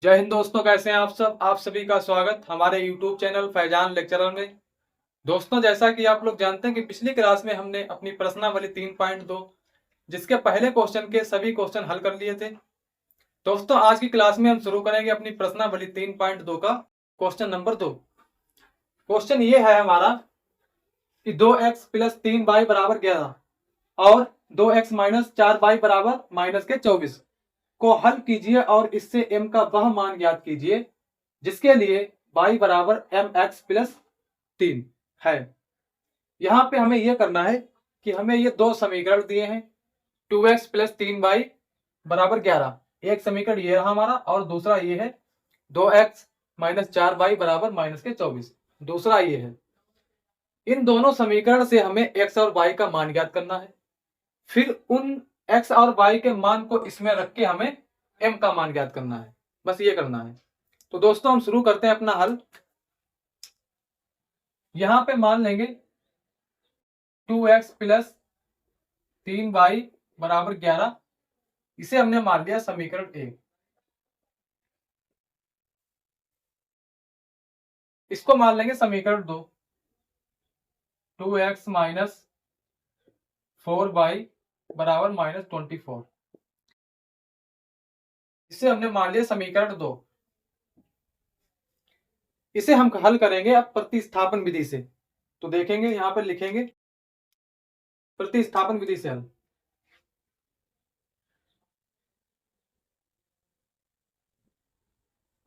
जय हिंद दोस्तों, कैसे हैं आप सब। आप सभी का स्वागत हमारे YouTube चैनल फैजान लेक्चरर में। दोस्तों, जैसा कि आप लोग जानते हैं कि पिछली क्लास में हमने अपनी प्रश्नावली 3.2 जिसके पहले क्वेश्चन के सभी क्वेश्चन हल कर लिए थे। दोस्तों, आज की क्लास में हम शुरू करेंगे अपनी प्रश्नावली 3.2 का क्वेश्चन नंबर 2। क्वेश्चन ये है हमारा कि 2x प्लस 3y बराबर 11 और 2x माइनस 4y बराबर माइनस के 24 को हल कीजिए और इससे m का वह मान ज्ञात कीजिए जिसके लिए y बराबर mx प्लस 3 है। यहाँ पे हमें यह करना है कि हमें ये दो समीकरण दिए हैं 2x प्लस 3y बराबर 11। एक समीकरण ये रहा हमारा और दूसरा ये है 2x माइनस 4y बराबर माइनस के 24। दूसरा ये है। इन दोनों समीकरण से हमें x और y का मान ज्ञात करना है। फिर उन x और y के मान को इसमें रख के हमें m का मान ज्ञात करना है। बस ये करना है। तो दोस्तों, हम शुरू करते हैं अपना हल। यहां पे मान लेंगे 2x प्लस 3y बराबर 11। इसे हमने मान लिया समीकरण 1। इसको मान लेंगे समीकरण 2 2x माइनस 4y बराबर माइनस 24। इसे हमने मान लिया समीकरण 2। इसे हम हल करेंगे अब प्रतिस्थापन विधि से। तो देखेंगे यहां पर लिखेंगे प्रतिस्थापन विधि से हल।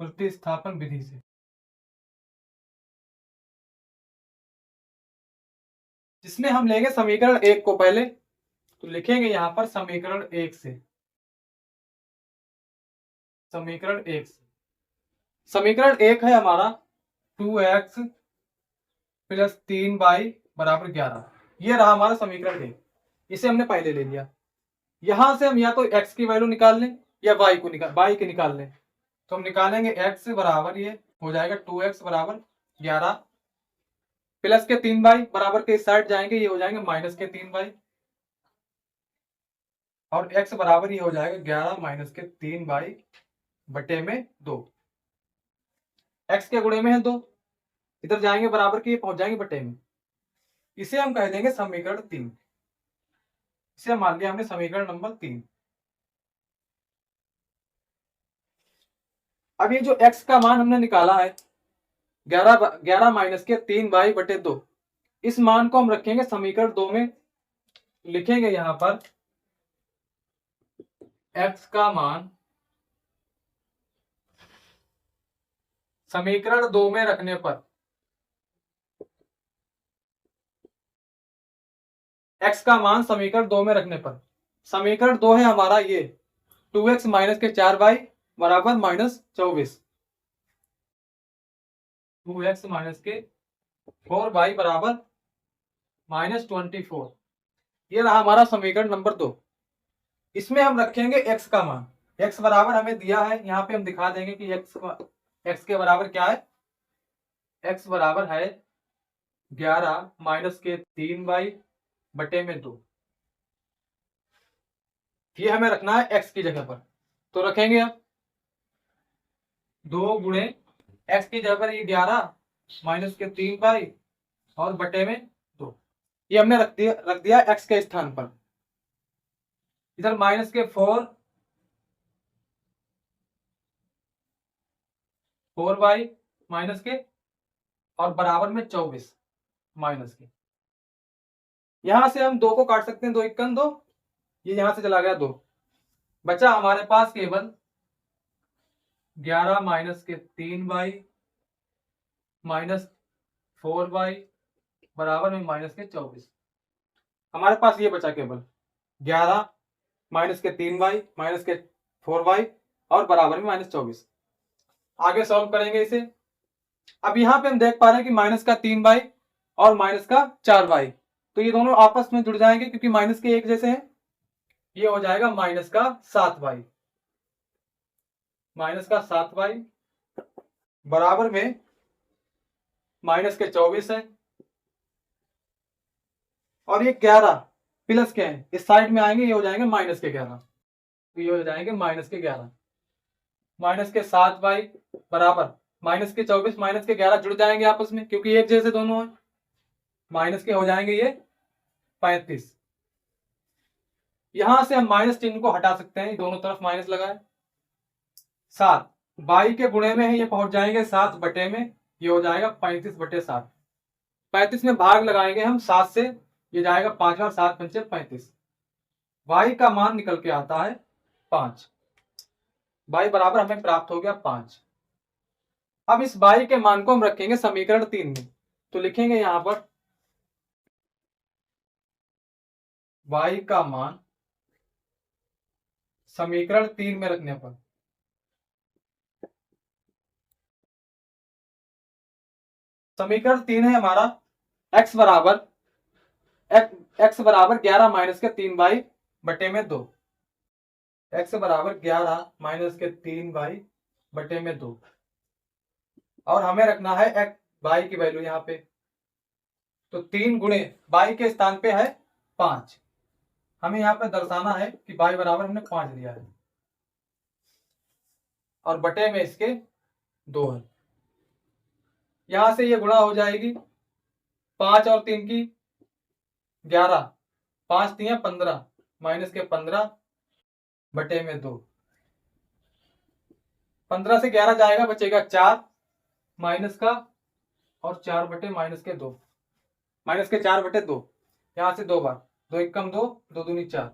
प्रतिस्थापन विधि से जिसमें हम लेंगे समीकरण 1 को पहले। तो लिखेंगे यहां पर समीकरण 1 से। समीकरण 1 से समीकरण 1 है हमारा 2x प्लस 3y बराबर 11। ये रहा हमारा समीकरण 1। इसे हमने पहले ले लिया। यहां से हम या तो x की वैल्यू निकाल लें या y की निकाल लें। तो हम निकालेंगे x बराबर ये हो जाएगा 2x बराबर 11 प्लस के 3y बराबर के इस साइड जाएंगे, ये हो जाएंगे माइनस के 3y और x बराबर ये हो जाएगा 11 माइनस के 3y बटे में 2। x के गुणे में है 2, इधर जाएंगे बराबर के, ये पहुंच जाएंगे बटे में। इसे हम कह देंगे समीकरण 3। इसे मान लिया हमने समीकरण नंबर 3। अब ये जो x का मान हमने निकाला है 11 माइनस के 3y बटे 2, इस मान को हम रखेंगे समीकरण 2 में। लिखेंगे यहां पर x का मान समीकरण 2 में रखने पर x का मान समीकरण 2 में रखने पर समीकरण 2 है हमारा ये 2x माइनस के 4y बराबर माइनस 24। 2x माइनस के 4y बराबर माइनस 24। ये रहा हमारा समीकरण नंबर 2। इसमें हम रखेंगे x का मान। x बराबर हमें दिया है, यहाँ पे हम दिखा देंगे कि x के बराबर क्या है। x बराबर है 11 माइनस के 3y बटे में 2। ये हमें रखना है x की जगह पर। तो रखेंगे अब 2 गुणे x की जगह पर ये 11 माइनस के 3y और बटे में 2। ये हमने रख दिया x के स्थान पर। इधर माइनस के 4y माइनस के और बराबर में 24 माइनस के। यहां से हम 2 को काट सकते हैं, 2 इक्कन 2, ये यहां से चला गया 2। बचा हमारे पास केवल 11 माइनस के 3y माइनस 4y बराबर में माइनस के 24। हमारे पास ये बचा केवल 11 माइनस के 3y माइनस के 4y और बराबर में माइनस 24। आगे सॉल्व करेंगे इसे। अब यहां पे हम देख पा रहे हैं कि माइनस का 3y और माइनस का 4y, तो ये दोनों आपस में जुड़ जाएंगे क्योंकि माइनस के एक जैसे हैं। ये हो जाएगा माइनस का 7y। माइनस का 7y बराबर में माइनस के 24 है और ये 11 प्लस के हैं, इस साइड में आएंगे, ये हो जाएंगे माइनस के 11। तो ये हो जाएंगे माइनस के 11। माइनस के 7y बराबर माइनस के 24 माइनस के 11 जुड़ जाएंगे आपस में, क्योंकि एक जैसे दोनों है। माइनस के हो जाएंगे ये 35। यहां से हम माइनस चिन्ह को हटा सकते हैं, दोनों तरफ माइनस लगाए। 7 बाई के गुणे में है, ये पहुंच जाएंगे 7 बटे में, ये हो जाएगा 35 बटे 7। 35 में भाग लगाएंगे हम 7 से, ये जाएगा 5 और 7 पंचे 35। y का मान निकल के आता है 5। y बराबर हमें प्राप्त हो गया 5। अब इस y के मान को हम रखेंगे समीकरण 3 में, तो लिखेंगे यहां पर y का मान समीकरण 3 में रखने पर समीकरण 3 है हमारा x बराबर 11 माइनस के 3y बटे में 2। x बराबर 11 माइनस के 3y बटे में 2, और हमें रखना है y की वैल्यू यहाँ पे, तो 3 गुणे y के स्थान पे है 5। हमें यहाँ पे दर्शाना है कि y बराबर हमने 5 लिया है और बटे में इसके 2 है। यहां से ये गुणा हो जाएगी, 5 और 3 की 11, 5 3 15 माइनस के 15 बटे में 2। 15 से 11 जाएगा, बचेगा 4 माइनस का, और 4 बटे माइनस के 2, माइनस के 4 बटे 2, यहां से 2 बार, 2 1 कम 2, 2 दूनी 4।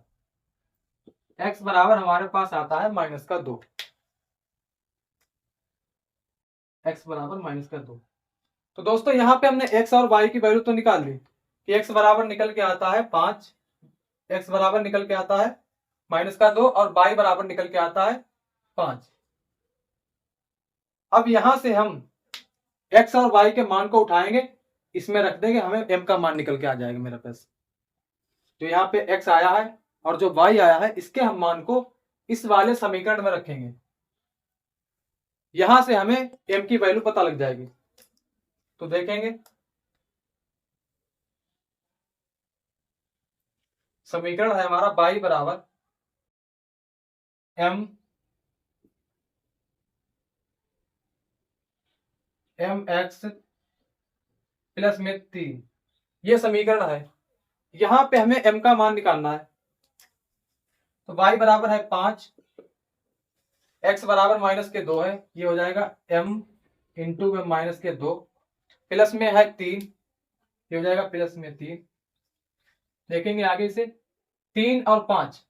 x बराबर हमारे पास आता है माइनस का 2। x बराबर माइनस का 2। तो दोस्तों यहाँ पे हमने x और y की वैल्यू तो निकाल ली कि x बराबर निकल के आता है 5, x बराबर निकल के आता है माइनस का 2, और y बराबर निकल के आता है 5। अब यहां से हम x और y के मान को उठाएंगे, इसमें रख देंगे, हमें m का मान निकल के आ जाएगा मेरे पास। तो यहाँ पे x आया है और जो y आया है, इसके हम मान को इस वाले समीकरण में रखेंगे। यहां से हमें m की वैल्यू पता लग जाएगी। तो देखेंगे समीकरण है हमारा y बराबर mx प्लस में 3, ये समीकरण है। यहां पे हमें m का मान निकालना है, तो y बराबर है 5, x बराबर माइनस के 2 है, ये हो जाएगा m इंटू में माइनस के 2, प्लस में है 3, ये हो जाएगा प्लस में 3। देखेंगे आगे से 3 और 5,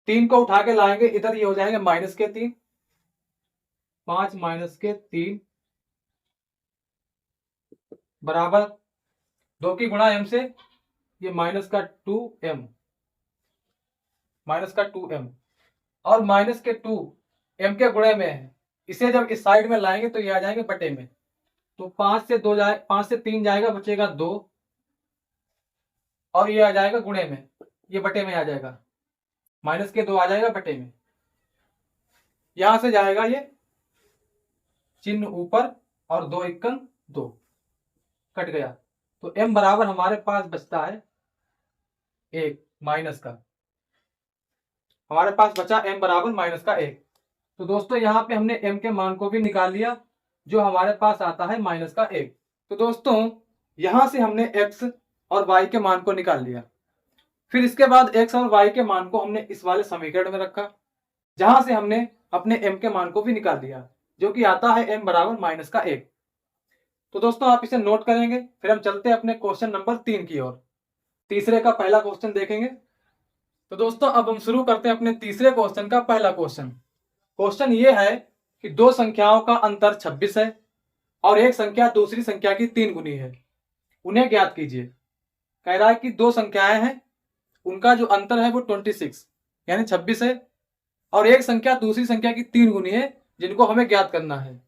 3 को उठा के लाएंगे इधर, ये हो जाएंगे माइनस के 3, 5 माइनस के 3 बराबर 2 की गुणा m से, ये माइनस का 2m, माइनस का 2m, और माइनस के 2 m के गुणे में है, इसे जब इस साइड में लाएंगे तो ये आ जाएंगे बटे में। तो 5 से 2 जाए, 5 से 3 जाएगा, बचेगा 2, और ये आ जाएगा गुणे में, ये बटे में आ जाएगा, माइनस के 2 आ जाएगा बटे में। यहां से जाएगा ये चिन्ह ऊपर, और 2 1 2 कट गया, तो m बराबर हमारे पास बचता है 1 माइनस का, हमारे पास बचा m बराबर माइनस का 1। तो दोस्तों यहाँ पे हमने m के मान को भी निकाल लिया, जो हमारे पास आता है माइनस का 1। तो दोस्तों यहां से हमने x और y के मान को निकाल लिया। फिर इसके बाद x और y के मान को हमने इस वाले समीकरण में रखा, जहां से हमने अपने m के मान को भी निकाल दिया, जो कि आता है m बराबर माइनस का 1। तो दोस्तों आप इसे नोट करेंगे, फिर हम चलते हैं अपने क्वेश्चन नंबर 3 की ओर। तीसरे का पहला क्वेश्चन देखेंगे। तो दोस्तों अब हम शुरू करते हैं अपने तीसरे क्वेश्चन का पहला क्वेश्चन। क्वेश्चन ये है कि दो संख्याओं का अंतर 26 है और एक संख्या दूसरी संख्या की 3 गुनी है, उन्हें ज्ञात कीजिए। कह रहा है कि दो संख्याएं हैं, उनका जो अंतर है वो 26 यानी 26 है, और एक संख्या दूसरी संख्या की 3 गुनी है, जिनको हमें ज्ञात करना है।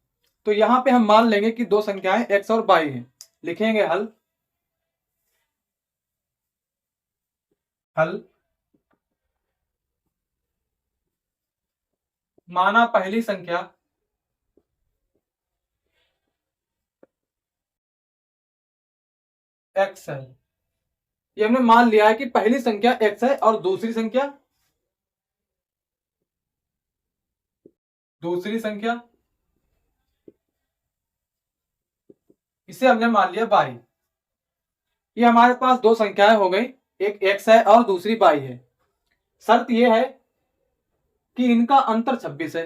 तो यहां पे हम मान लेंगे कि दो संख्याएं x और y हैं। लिखेंगे हल। माना पहली संख्या x है, ये हमने मान लिया है कि पहली संख्या x है और दूसरी संख्या दूसरी संख्या, इसे हमने मान लिया y। ये हमारे पास दो संख्याएं हो गई, एक x है और दूसरी y है। शर्त यह है कि इनका अंतर 26 है,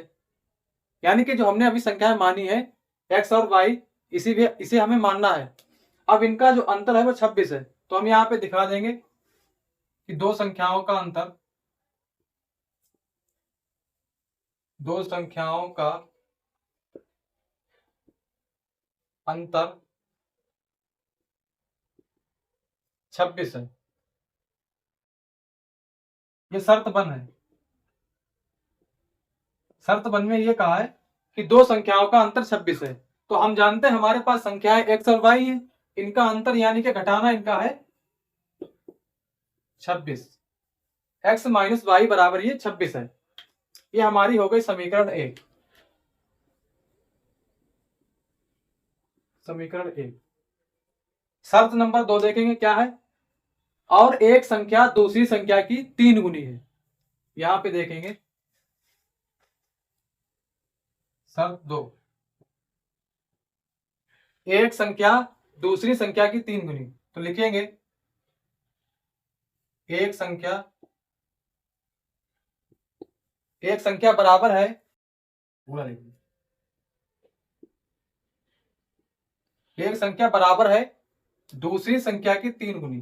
यानी कि जो हमने अभी संख्याएं मानी है x और y, इसे हमें मानना है। अब इनका जो अंतर है वो 26 है, तो हम यहाँ पे दिखा देंगे कि दो संख्याओं का अंतर 26 है। ये शर्त बन है। शर्त बन में ये कहा है कि दो संख्याओं का अंतर 26 है। तो हम जानते हैं हमारे पास संख्याएं x और y है, इनका अंतर यानी कि घटाना इनका है 26। x माइनस वाई बराबर ये 26 है। ये हमारी हो गई समीकरण एक। समीकरण एक। शर्त नंबर 2 देखेंगे क्या है, और एक संख्या दूसरी संख्या की 3 गुनी है। यहां पे देखेंगे शर्त 2, एक संख्या दूसरी संख्या की 3 गुनी। तो लिखेंगे एक संख्या बराबर है, पूरा लिखेंगे, एक संख्या बराबर है दूसरी संख्या की 3 गुनी।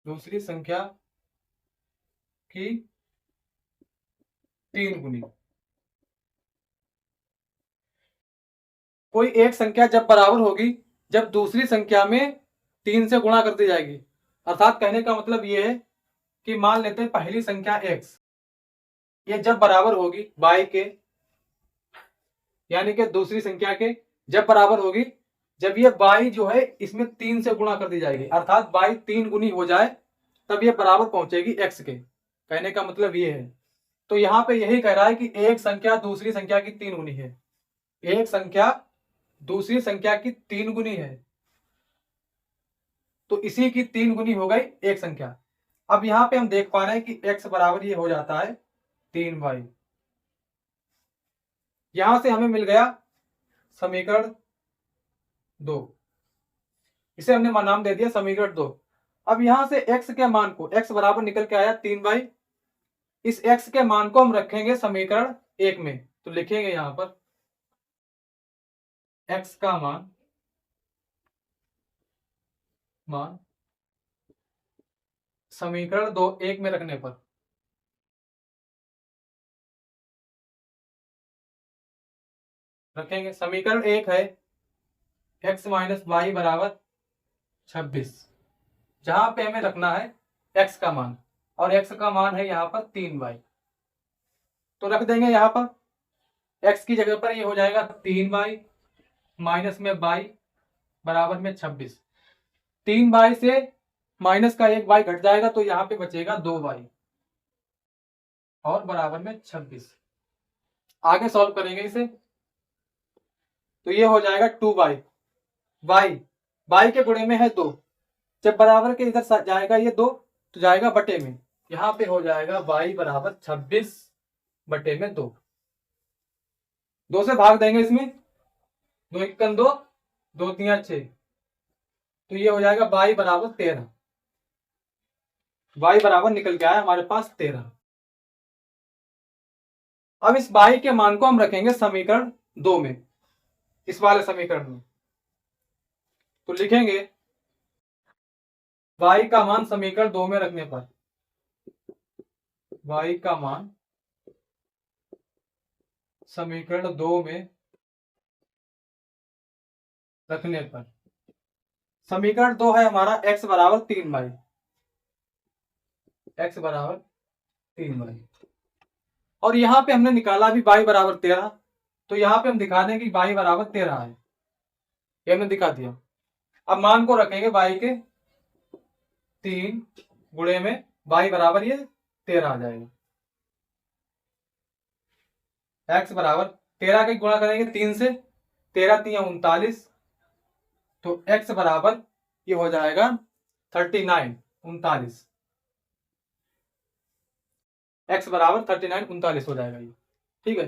दूसरी संख्या की 3 गुनी। कोई एक संख्या जब बराबर होगी जब दूसरी संख्या में 3 से गुणा कर दी जाएगी। अर्थात कहने का मतलब ये है कि मान लेते हैं पहली संख्या x, ये जब बराबर होगी y के, यानी कि दूसरी संख्या के जब बराबर होगी जब ये y जो है इसमें 3 से गुणा कर दी जाएगी, अर्थात y 3 गुनी हो जाए तब ये बराबर पहुंचेगी x के। कहने का मतलब ये है। तो यहां पे यही कह रहा है कि एक संख्या दूसरी संख्या की 3 गुनी है। एक संख्या दूसरी संख्या की 3 गुनी है, तो इसी की 3 गुनी हो गई एक संख्या। अब यहां पे हम देख पा रहे हैं कि x बराबर ये हो जाता है 3y। यहां से हमें मिल गया समीकरण 2, इसे हमने नाम दे दिया समीकरण 2। अब यहां से x के मान को, x बराबर निकल के आया 3y, इस x के मान को हम रखेंगे समीकरण 1 में। तो लिखेंगे यहां पर x का मान समीकरण 2 1 में रखने पर रखेंगे। समीकरण 1 है x माइनस वाई बराबर 26, जहां पे हमें रखना है x का मान, और x का मान है यहां पर 3y। तो रख देंगे यहां पर x की जगह पर ये हो जाएगा 3y माइनस में y बराबर में 26। 3y से माइनस का एक y घट जाएगा तो यहां पे बचेगा 2y और बराबर में 26। आगे सॉल्व करेंगे इसे, तो ये हो जाएगा 2y, y के गुणे में है 2, जब बराबर के इधर जाएगा ये 2 तो जाएगा बटे में, यहां पे हो जाएगा y बराबर 26 बटे में 2। 2 से भाग देंगे इसमें, 2 1 2, 2 3 6, तो ये हो जाएगा y बराबर 13। y बराबर निकल के आया हमारे पास 13। अब इस y के मान को हम रखेंगे समीकरण 2 में, इस वाले समीकरण में। तो लिखेंगे y का मान समीकरण 2 में रखने पर, y का मान समीकरण 2 में रखने पर, समीकरण 2 है हमारा x बराबर 3y, x बराबर 3y, और यहां पे हमने निकाला भी y बराबर 13, तो यहां पे हम दिखा दें कि y बराबर 13 है, ये हमने दिखा दिया। अब मान को रखेंगे y के 3 गुणे में y बराबर ये 13 आ जाएगा। x बराबर 13 के गुणा करेंगे 3 से, 13 3 39, तो x बराबर ये हो जाएगा 39 39। x बराबर 39 39 हो जाएगा ये। ठीक है,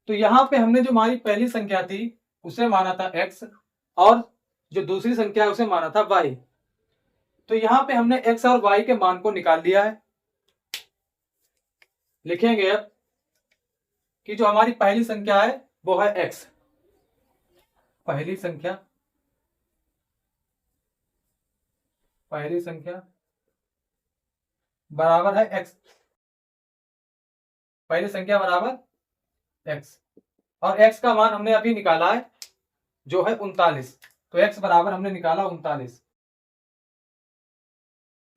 तो यहाँ पे हमने जो हमारी पहली संख्या थी उसे माना था x और जो दूसरी संख्या है उसे माना था y। तो यहाँ पे हमने x और y के मान को निकाल लिया है। लिखेंगे अब कि जो हमारी पहली संख्या है वो है x, पहली संख्या बराबर है x, पहली संख्या बराबर x और x का मान हमने अभी निकाला है जो है 39। तो x बराबर हमने निकाला 39,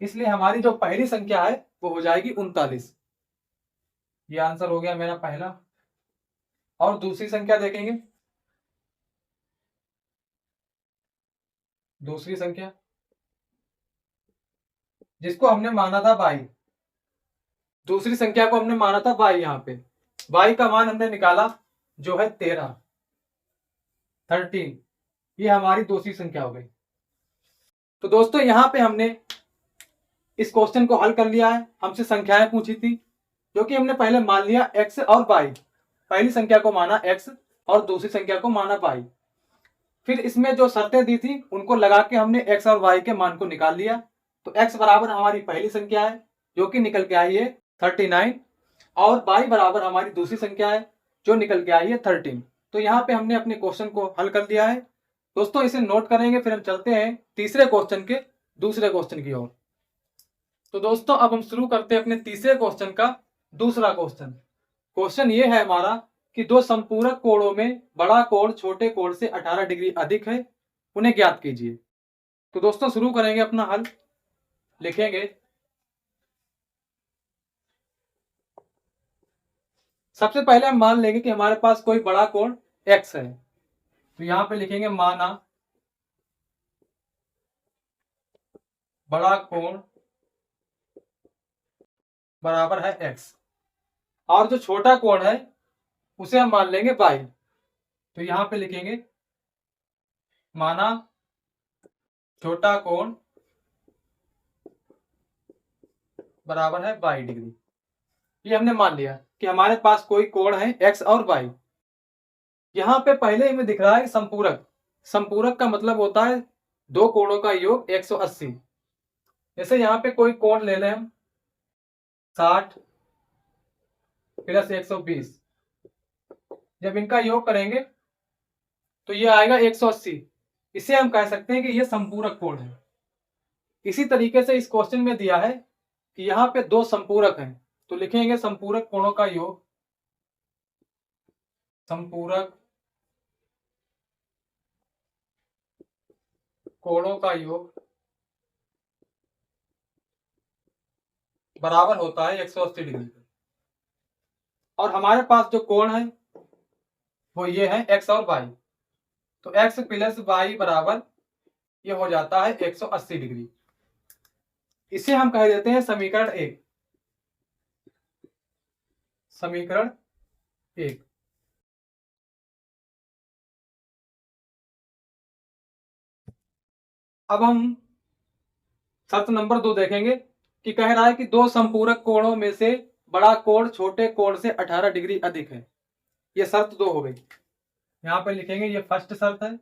इसलिए हमारी जो पहली संख्या है वो हो जाएगी 39। ये आंसर हो गया मेरा पहला। और दूसरी संख्या देखेंगे, दूसरी संख्या जिसको हमने माना था y, दूसरी संख्या को हमने माना था y। यहाँ पे y का मान हमने निकाला जो है 13 ये हमारी दूसरी संख्या हो गई। तो दोस्तों यहाँ पे हमने इस क्वेश्चन को हल कर लिया है। हमसे संख्याएं पूछी थी जो कि हमने पहले मान लिया x और y, पहली संख्या को माना x और दूसरी संख्या को माना y। फिर इसमें जो शर्तें दी थी उनको लगा के हमने x और y के मान को निकाल लिया। तो x बराबर हमारी पहली संख्या है जो कि निकल के आई है 39 और y बराबर हमारी दूसरी संख्या है जो निकल के आई है 13। तो यहाँ पे हमने अपने क्वेश्चन को हल कर दिया है। दोस्तों इसे नोट करेंगे, फिर हम चलते हैं तीसरे क्वेश्चन के दूसरे क्वेश्चन की ओर। तो दोस्तों अब हम शुरू करते हैं अपने तीसरे क्वेश्चन का दूसरा क्वेश्चन। क्वेश्चन ये है हमारा कि दो संपूरक कोणों में बड़ा कोण छोटे कोण से 18 डिग्री अधिक है, उन्हें ज्ञात कीजिए। तो दोस्तों शुरू करेंगे अपना हल। लिखेंगे सबसे पहले हम मान लेंगे कि हमारे पास कोई बड़ा कोण x है। तो यहां पे लिखेंगे माना बड़ा कोण बराबर है x और जो छोटा कोण है उसे हम मान लेंगे y। तो यहां पे लिखेंगे माना छोटा कोण बराबर है y डिग्री। ये हमने मान लिया कि हमारे पास कोई कोण है x और y। यहां पे पहले हमें दिख रहा है संपूरक। संपूरक का मतलब होता है दो कोणों का योग 180। जैसे यहाँ पे कोई कोण ले लें हम 60 प्लस 120, जब इनका योग करेंगे तो ये आएगा 180। इसे हम कह सकते हैं कि ये संपूरक कोण है। इसी तरीके से इस क्वेश्चन में दिया है कि यहाँ पे दो संपूरक हैं, तो लिखेंगे संपूरक कोणों का योग, संपूरक कोणों का योग बराबर होता है 180 डिग्री। और हमारे पास जो कोण है वो ये है x और y। तो x प्लस y बराबर ये हो जाता है 180 डिग्री। इसे हम कह देते हैं समीकरण 1। समीकरण 1। अब हम शर्त नंबर 2 देखेंगे कि कह रहा है कि दो संपूरक कोणों में से बड़ा कोण छोटे कोण से 18 डिग्री अधिक है। ये शर्त 2 हो गई। यहां पर लिखेंगे ये फर्स्ट शर्त है,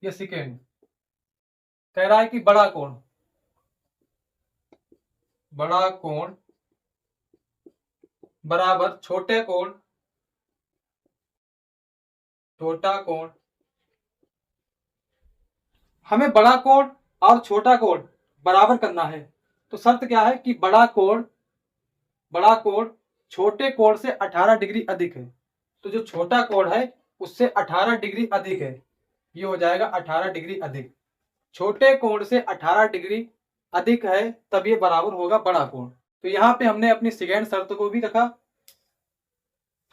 ये सेकेंड। कह रहा है कि बड़ा कोण बराबर छोटा कोण। हमें बड़ा कोण और छोटा कोण बराबर करना है। तो शर्त क्या है कि बड़ा कोण छोटे कोण से 18 डिग्री अधिक है। तो जो छोटा कोण है उससे 18 डिग्री अधिक है, ये हो जाएगा 18 डिग्री अधिक। छोटे कोण से 18 डिग्री अधिक है तब ये बराबर होगा बड़ा कोण। तो यहाँ पे हमने अपनी सेकेंड शर्त को भी रखा।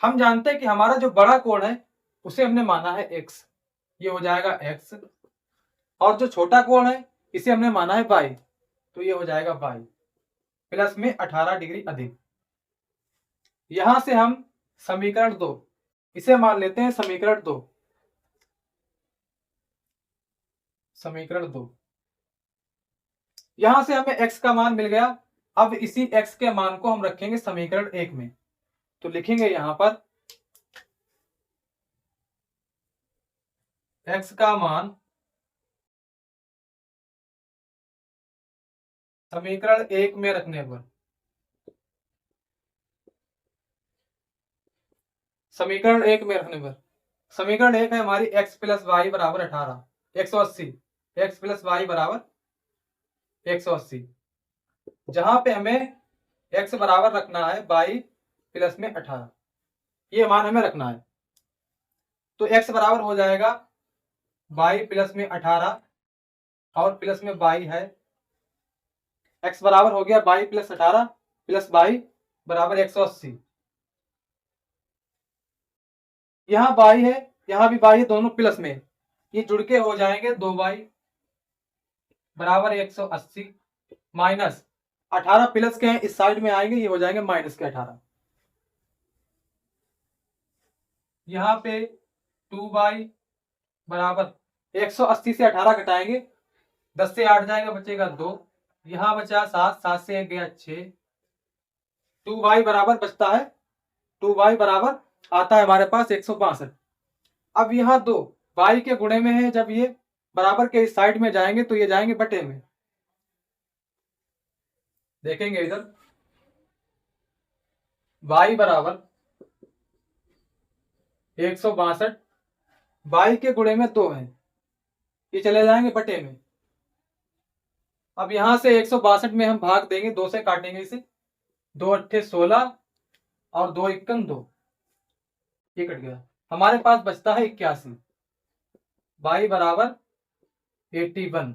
हम जानते हैं कि हमारा जो बड़ा कोण है उसे हमने माना है x, ये हो जाएगा x। और जो छोटा कोण है इसे हमने माना है y, तो ये हो जाएगा y प्लस में 18 डिग्री अधिक। यहां से हम समीकरण 2 इसे मान लेते हैं समीकरण 2। समीकरण 2 यहां से हमें x का मान मिल गया अब इसी x के मान को हम रखेंगे समीकरण 1 में। तो लिखेंगे यहां पर x का मान समीकरण 1 में रखने पर, समीकरण 1 में रखने पर, समीकरण 1 है हमारी x प्लस वाई बराबर 18, 180, x प्लस वाई बराबर 180, जहां पे हमें x बराबर रखना है y प्लस में 18, ये मान हमें रखना है। तो x बराबर हो जाएगा y प्लस में 18 और प्लस में y है, x बराबर हो गया y प्लस 18 प्लस y बराबर 180। यहाँ y है, यहाँ भी y है, दोनों प्लस में, ये जुड़ के हो जाएंगे 2y बराबर 180 माइनस 18 प्लस के हैं इस साइड में आएंगे, ये हो जाएंगे माइनस के 18। यहाँ पे 2y बराबर 180 से 18 घटाएंगे, 10 से 8 जाएगा, बचेगा 2, यहाँ बचा 7, 7 से 1 गया 6, 2y बराबर बचता है, 2y बराबर आता है हमारे पास 162। अब यहाँ 2 y के गुणे में है, जब ये बराबर के इस साइड में जाएंगे तो ये जाएंगे बटे में। देखेंगे इधर y बराबर 162, y के गुणे में 2 है, ये चले जाएंगे बटे में। अब यहां से 162 में हम भाग देंगे, 2 से काटेंगे इसे, 2 अट्ठे 16 और 2 इक्कन 2, ये कट गया, हमारे पास बचता है 81, y बराबर 81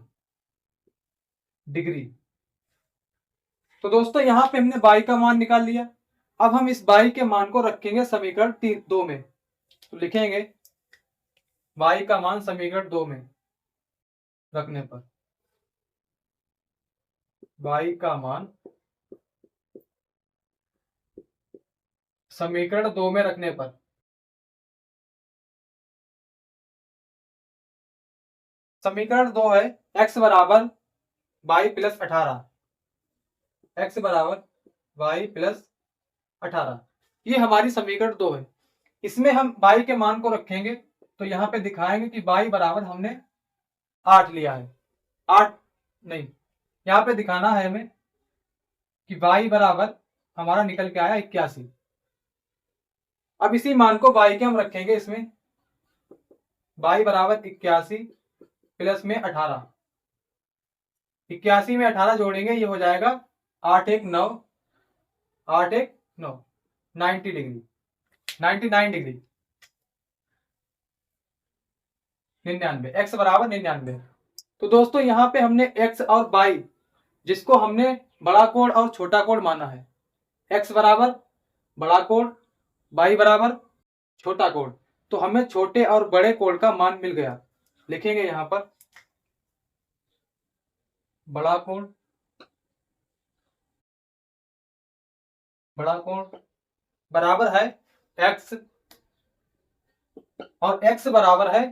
डिग्री। तो दोस्तों यहां पे हमने y का मान निकाल लिया। अब हम इस y के मान को रखेंगे समीकरण 2 में। तो लिखेंगे y का मान समीकरण 2 में रखने पर, y का मान समीकरण 2 में रखने पर, समीकरण 2 है x बराबर y प्लस 18, x बराबर y प्लस 18, ये हमारी समीकरण 2 है। इसमें हम y के मान को रखेंगे, तो यहां पे दिखाएंगे कि y बराबर हमने 8 लिया है, 8 नहीं, यहां पे दिखाना है हमें कि y बराबर हमारा निकल के आया 81। अब इसी मान को y के हम रखेंगे इसमें, y बराबर 81 प्लस में 18, 81 में 18 जोड़ेंगे, ये हो जाएगा 8 1 9, 8 1 9, 90 डिग्री, 99 डिग्री, 99, x बराबर 99। तो दोस्तों यहाँ पे हमने x और y, जिसको हमने बड़ा कोण और छोटा कोण माना है, x बराबर बड़ा कोण, y बराबर छोटा कोण, तो हमें छोटे और बड़े कोण का मान मिल गया। लिखेंगे यहां पर बड़ा कोण, बड़ा कोण बराबर है x, और x बराबर है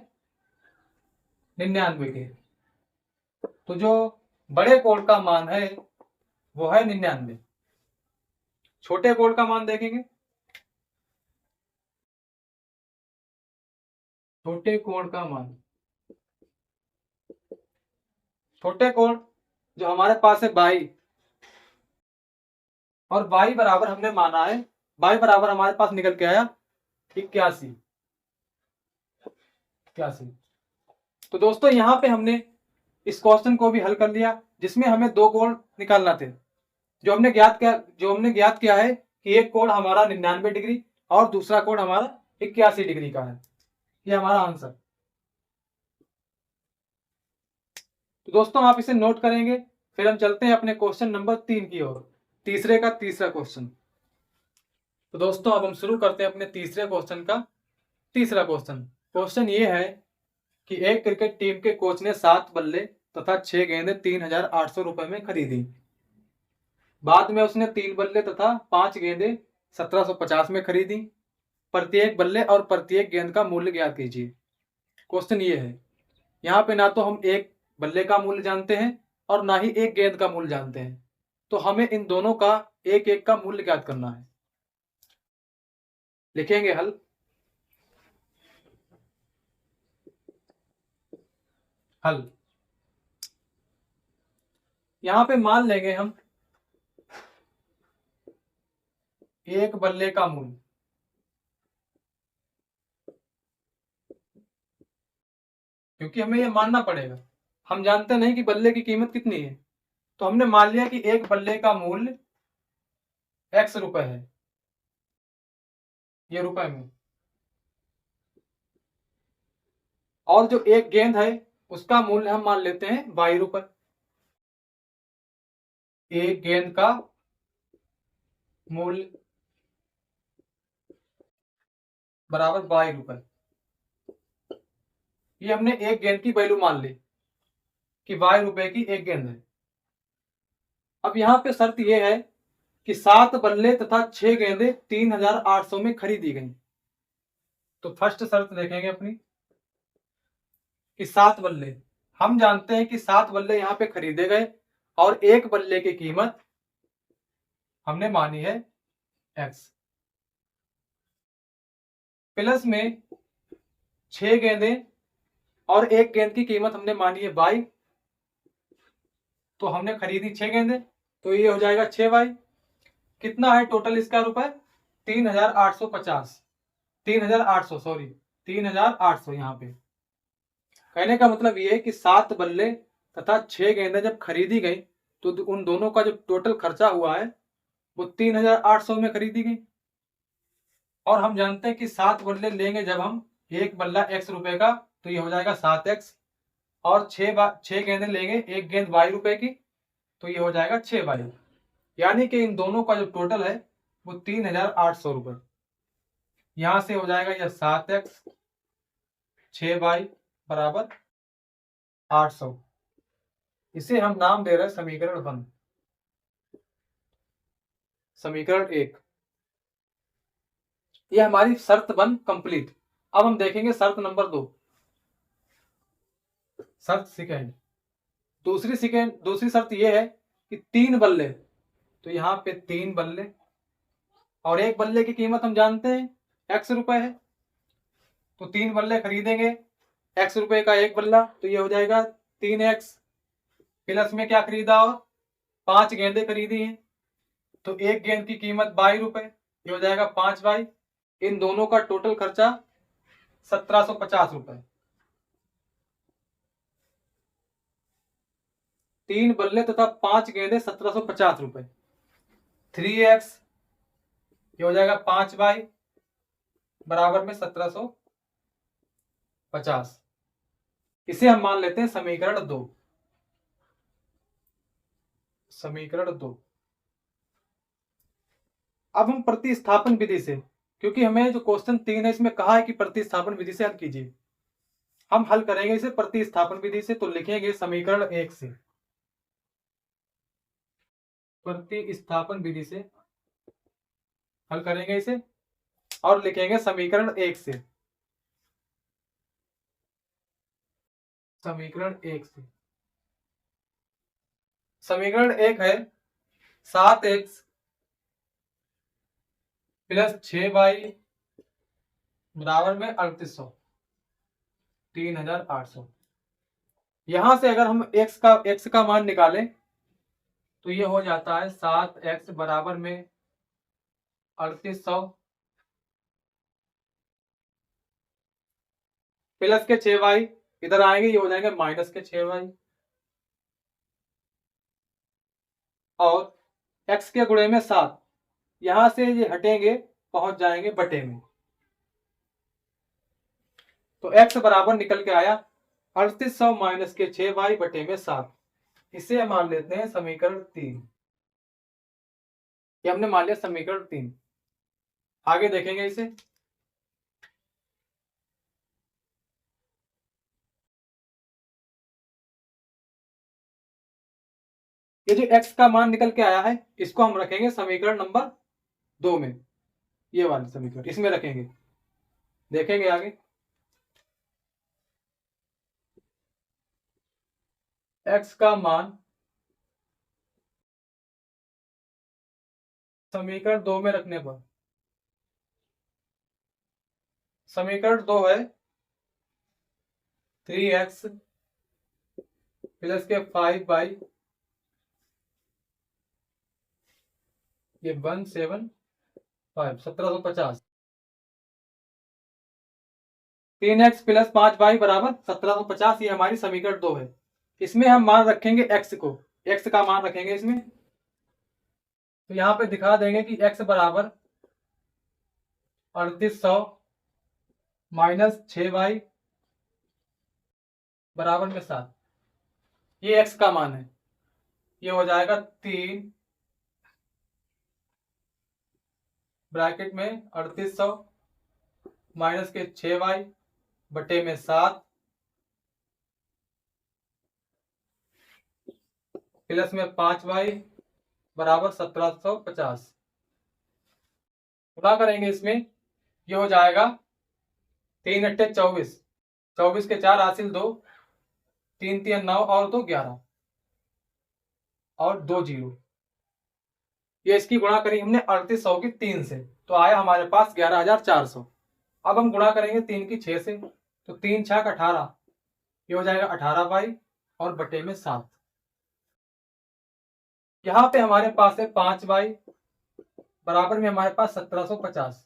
99 के, तो जो बड़े कोण का मान है वो है 99। छोटे कोण का मान देखेंगे, छोटे कोण का मान, छोटे कोण जो हमारे पास है y, और y बराबर हमने माना है, y बराबर हमारे पास निकल के आया 81। तो दोस्तों यहां पे हमने इस क्वेश्चन को भी हल कर लिया, जिसमें हमें 2 कोण निकालना थे। जो हमने ज्ञात किया है कि एक कोण हमारा 99 डिग्री और दूसरा कोण हमारा 81 डिग्री का है, ये हमारा आंसर। तो दोस्तों आप इसे नोट करेंगे, फिर हम चलते हैं अपने क्वेश्चन नंबर 3 की ओर, तीसरे का तीसरा क्वेश्चन। तो दोस्तों अब हम शुरू करते हैं अपने तीसरे क्वेश्चन का तीसरा क्वेश्चन। क्वेश्चन ये है कि एक क्रिकेट टीम के कोच ने 7 बल्ले तथा 6 गेंदें 3800 रुपए में खरीदी। बाद में उसने 3 बल्ले तथा 5 गेंदें 1750 में खरीदी। प्रत्येक बल्ले और प्रत्येक गेंद का मूल्य ज्ञात कीजिए। क्वेश्चन ये है, यहाँ पे ना तो हम एक बल्ले का मूल्य जानते हैं और ना ही एक गेंद का मूल्य जानते हैं। तो हमें इन दोनों का एक एक का मूल्य ज्ञात करना है। लिखेंगे हल। हल यहां पे मान लेंगे हम एक बल्ले का मूल्य, क्योंकि हमें यह मानना पड़ेगा, हम जानते नहीं कि बल्ले की कीमत कितनी है। तो हमने मान लिया कि एक बल्ले का मूल्य x रुपए है, ये रुपए में। और जो एक गेंद है उसका मूल्य हम मान लेते हैं y रुपए। एक गेंद का मूल्य बराबर y रुपए। ये हमने एक गेंद की वैल्यू मान ली कि y रुपए की एक गेंद है। अब यहां पे शर्त यह है कि 7 बल्ले तथा 6 गेंदें 3800 में खरीदी गई। तो फर्स्ट शर्त देखेंगे अपनी कि 7 बल्ले, हम जानते हैं कि 7 बल्ले यहां पे खरीदे गए और एक बल्ले की कीमत हमने मानी है x, प्लस में 6 गेंदें और एक गेंद की कीमत हमने मानी है y। तो हमने खरीदी 6 गेंदें, तो ये हो जाएगा 6y। कितना है टोटल इसका रुपए? 3850, 3800 सॉरी 3800। यहाँ पे कहने का मतलब ये है कि 7 बल्ले तथा 6 गेंदें जब खरीदी गई तो उन दोनों का जो टोटल खर्चा हुआ है वो 3800 में खरीदी गई। और हम जानते हैं कि 7 बल्ले लेंगे जब हम, एक बल्ला x रुपए का, तो ये हो जाएगा 7x। और 6 गेंदें लेंगे, एक गेंद y रुपए की, तो ये हो जाएगा 6y। यानी कि इन दोनों का जो टोटल है वो 3800 रुपए। यहां से हो जाएगा यह 7x 6y बराबर 800। इसे हम नाम दे रहे हैं समीकरण 1। समीकरण 1, यह हमारी शर्त 1 कंप्लीट। अब हम देखेंगे शर्त नंबर 2। शर्त सेकेंड, दूसरी शर्त यह है कि 3 बल्ले, तो यहाँ पे 3 बल्ले और एक बल्ले की कीमत हम जानते हैं x रुपए है। तो 3 बल्ले खरीदेंगे, x रुपए का एक बल्ला, तो ये हो जाएगा 3x। प्लस में क्या खरीदा और 5 गेंदें खरीदी हैं, तो एक गेंद की कीमत 22 रुपए, ये हो जाएगा 5y। इन दोनों का टोटल खर्चा 1750 रुपए। 3 बल्ले तथा 5 गेंदें 1750 रुपए। 3x ये हो जाएगा 5y बराबर में 1750। इसे हम मान लेते हैं समीकरण 2। समीकरण 2। अब हम प्रतिस्थापन विधि से, क्योंकि हमें जो क्वेश्चन 3 है इसमें कहा है कि प्रतिस्थापन विधि से हल कीजिए, हम हल करेंगे इसे प्रतिस्थापन विधि से। तो लिखेंगे समीकरण 1 से, प्रतिस्थापन विधि से हल करेंगे इसे, और लिखेंगे समीकरण 1 से। समीकरण 1 से, समीकरण 1 है 7x प्लस 6y बराबर में 3800, 3800। यहां से अगर हम x का मान निकालें तो ये हो जाता है 7x बराबर में 3800 प्लस के 6y, इधर आएंगे ये हो जाएंगे माइनस के 6y, और x के गुणे में 7, यहां से ये हटेंगे पहुंच जाएंगे बटे में। तो x बराबर निकल के आया 3800 माइनस के 6y बटे में 7। इसे मान लेते हैं समीकरण 3। ये हमने मान लिया समीकरण 3। आगे देखेंगे इसे। ये जो x का मान निकल के आया है इसको हम रखेंगे समीकरण नंबर 2 में, ये वाले समीकरण इसमें रखेंगे। देखेंगे आगे x का मान समीकरण 2 में रखने पर समीकरण 2 है 3x प्लस के 5y ये 175 1750। 3x प्लस 5y बराबर 1750 ये हमारी समीकरण 2 है। इसमें हम मान रखेंगे x को, x का मान रखेंगे इसमें। तो यहाँ पे दिखा देंगे कि x बराबर 3800 माइनस 6y बराबर में 7। ये x का मान है। ये हो जाएगा 3 ब्रैकेट में 3800 माइनस के 6y बटे में 7 प्लस में 5y बराबर 1750। गुणा करेंगे इसमें, ये हो जाएगा 3 अट्ठे 24, 24 के 4 हासिल 2, 3 3 9 और 2 11 और 2 जीरो। ये इसकी गुणा करेंगे हमने 3800 की 3 से, तो आया हमारे पास 11400। अब हम गुणा करेंगे 3 की 6 से, तो 3 6 18, ये हो जाएगा 18y और बटे में 7। यहाँ पे हमारे पास है 5y बराबर में हमारे पास 1750।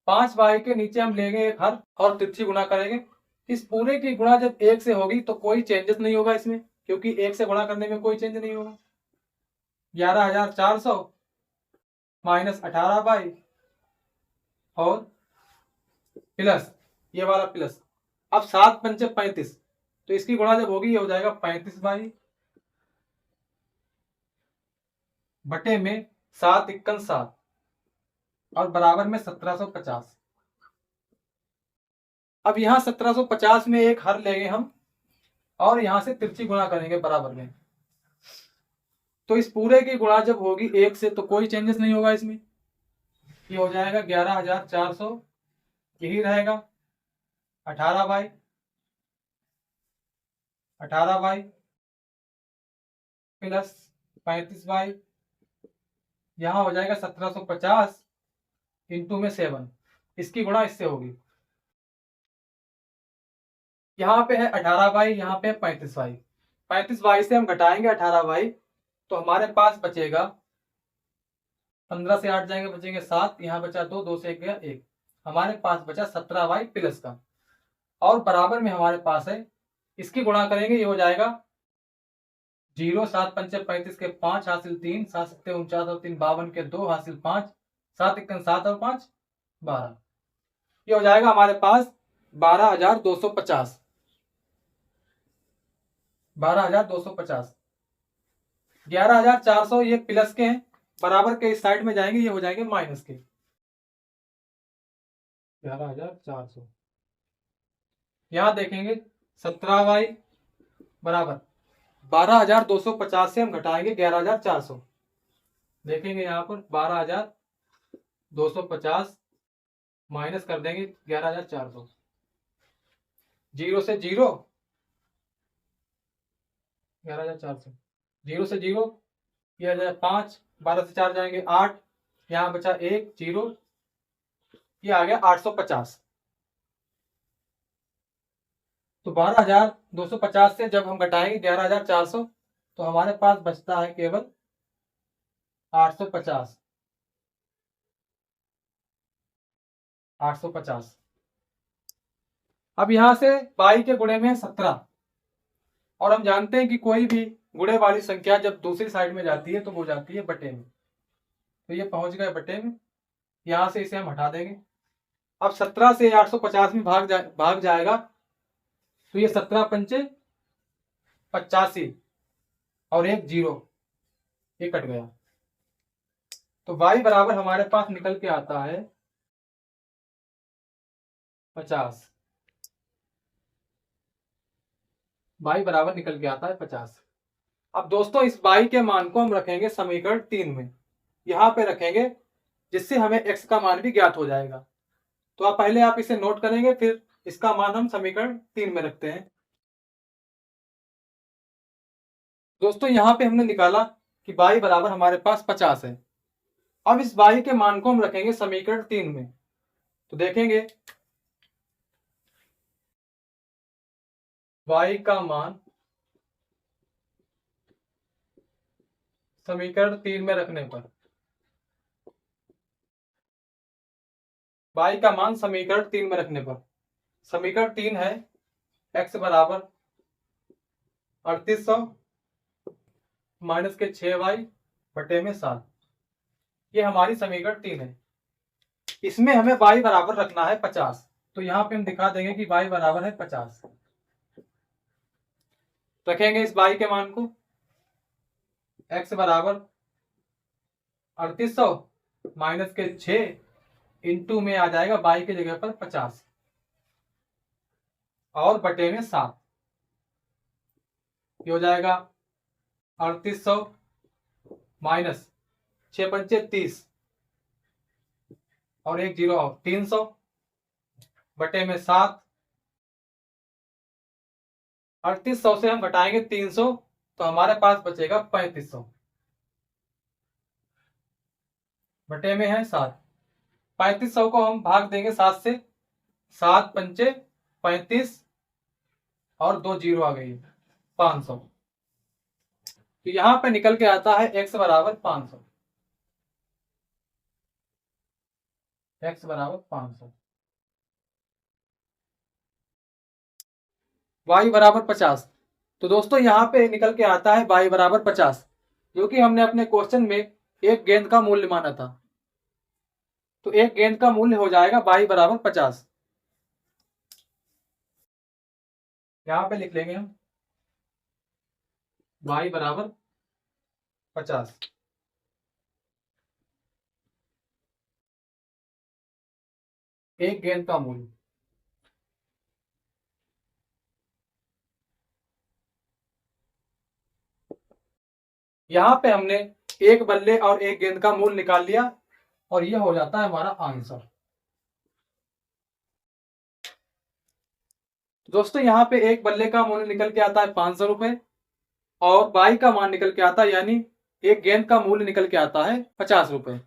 5y के नीचे हम लेंगे एक हर और तिरछी गुणा करेंगे। इस पूरे की गुणा जब 1 से होगी तो कोई चेंजेस नहीं होगा इसमें, क्योंकि 1 से गुणा करने में कोई चेंज नहीं होगा। 11400 माइनस 18y और प्लस ये वाला प्लस, अब 7 पंचे 35, तो इसकी गुणा जब होगी ये हो जाएगा 35y बटे में 7 51 7 और बराबर में 1750। अब यहां 1750 में एक हर लेंगे हम और यहां से तिरछी गुणा करेंगे बराबर में। तो इस पूरे की गुणा जब होगी 1 से तो कोई चेंजेस नहीं होगा इसमें। ये हो जाएगा 11400, यही रहेगा 18y प्लस 35y, यहां हो जाएगा 1750 इंटू में 7, इसकी गुणा इससे होगी। यहाँ पे है 18y, यहाँ पे 35y। 35y से हम घटाएंगे 18y तो हमारे पास बचेगा 15 से 8 जाएंगे, बचेंगे 7, यहाँ बचा 2, 2 से 1 गया 1, हमारे पास बचा 17y प्लस का और बराबर में हमारे पास है, इसकी गुणा करेंगे ये हो जाएगा 0 7 पंचे 35 के 5 हासिल 3, 7 सत्ते 49 और 3 52 के 2 हासिल 5, 7 51 7 और 5 12। ये हो जाएगा हमारे पास 12250। 12250। 11400 ये प्लस के हैं, बराबर के इस साइड में जाएंगे, ये हो जाएंगे माइनस के। 11400 यहां देखेंगे 17y बराबर 12250 से हम घटाएंगे 11400। देखेंगे यहां पर 12250 माइनस कर देंगे 11400, 0 से 0 11400, 0 से 0 ये आ जाए 5, 12 से 4 जाएंगे 8, यहाँ बचा 1 0, ये आ गया 850। तो 12250 से जब हम घटाएंगे 11400 तो हमारे पास बचता है केवल 850। 850। अब यहां से y के गुणे में 17 और हम जानते हैं कि कोई भी गुणे वाली संख्या जब दूसरी साइड में जाती है तो वो जाती है बटे में, तो ये पहुंच गए बटे में, यहां से इसे हम हटा देंगे। अब 17 से 850 में भाग जाएगा तो ये 17 पंचे 85 और 1 0, ये कट गया। तो y बराबर हमारे पास निकल के आता है 50। y बराबर निकल के आता है 50। अब दोस्तों इस y के मान को हम रखेंगे समीकरण 3 में, यहां पे रखेंगे, जिससे हमें x का मान भी ज्ञात हो जाएगा। तो आप पहले आप इसे नोट करेंगे, फिर इसका मान हम समीकरण 3 में रखते हैं। दोस्तों यहां पे हमने निकाला कि y बराबर हमारे पास 50 है। अब इस y के मान को हम रखेंगे समीकरण 3 में। तो देखेंगे y का मान समीकरण 3 में रखने पर, y का मान समीकरण 3 में रखने पर, समीकरण 3 है x बराबर 3800 माइनस के 6y बटे में 7। ये हमारी समीकरण 3 है। इसमें हमें y बराबर रखना है 50। तो यहाँ पे हम दिखा देंगे कि y बराबर है 50। रखेंगे इस y के मान को, x बराबर 3800 माइनस के 6 इंटू में आ जाएगा y की जगह पर 50 और बटे में 7। ये हो जाएगा 3800 माइनस 6 पंचे 30 और एक जीरो और 300 बटे में 7। 3800 से हम घटाएंगे 300 तो हमारे पास बचेगा 3500 बटे में है 7। 3500 को हम भाग देंगे 7 से, 7 पंचे 35 और 2 जीरो आ गई 500। तो यहां पे निकल के आता है x बराबर 500। x बराबर 500, y बराबर 50। तो दोस्तों यहाँ पे निकल के आता है y बराबर 50, जो कि हमने अपने क्वेश्चन में एक गेंद का मूल्य माना था। तो एक गेंद का मूल्य हो जाएगा y बराबर 50। यहाँ पे लिख लेंगे हम y बराबर 50। एक गेंद का मूल्य, यहाँ पे हमने एक बल्ले और एक गेंद का मूल्य निकाल लिया और यह हो जाता है हमारा आंसर। दोस्तों यहाँ पे एक बल्ले का मूल्य निकल के आता है 500 रुपए और y का मान निकल के आता है, यानी एक गेंद का मूल्य निकल के आता है 50 रुपए।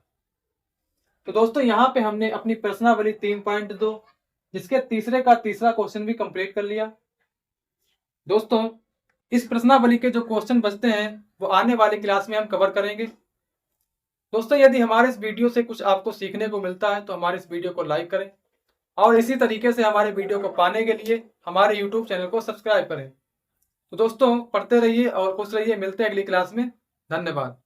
तो दोस्तों यहाँ पे हमने अपनी प्रश्नावली 3.2 जिसके तीसरे का तीसरा क्वेश्चन भी कंप्लीट कर लिया। दोस्तों इस प्रश्नावली के जो क्वेश्चन बचते हैं वो आने वाली क्लास में हम कवर करेंगे। दोस्तों यदि हमारे इस वीडियो से कुछ आपको सीखने को मिलता है तो हमारे इस वीडियो को लाइक करें और इसी तरीके से हमारे वीडियो को पाने के लिए हमारे यूट्यूब चैनल को सब्सक्राइब करें। तो दोस्तों पढ़ते रहिए और खुश रहिए। मिलते हैं अगली क्लास में। धन्यवाद।